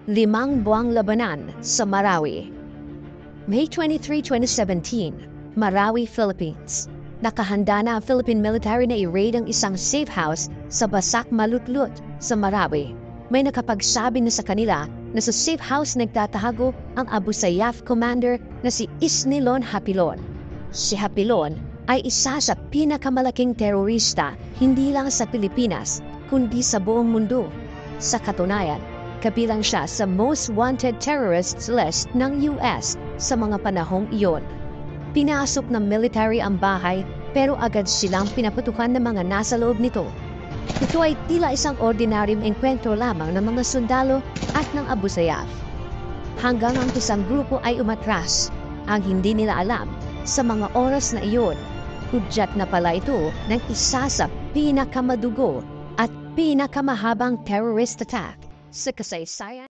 5 buwang labanan sa Marawi. May 23, 2017, Marawi, Philippines. Nakahanda na ang Philippine military na i-raid ang isang safe house sa Basak Malutlut sa Marawi. May nakapagsabi na sa kanila na sa safe house nagtatahago ang Abu Sayyaf commander na si Isnilon Hapilon. Si Hapilon ay isa sa pinakamalaking terorista hindi lang sa Pilipinas kundi sa buong mundo. Sa katunayan, kabilang siya sa most wanted terrorists list ng US sa mga panahong iyon. Pinasok ng military ang bahay pero agad silang pinaputukan ng mga nasa loob nito. Ito ay tila isang ordinaryong engkwentro lamang ng mga sundalo at ng Abu Sayyaf. Hanggang ang isang grupo ay umatras, ang hindi nila alam sa mga oras na iyon. Hudyat na pala ito ng isa sa pinakamadugo at pinakamahabang terrorist attack sa kasaysayan.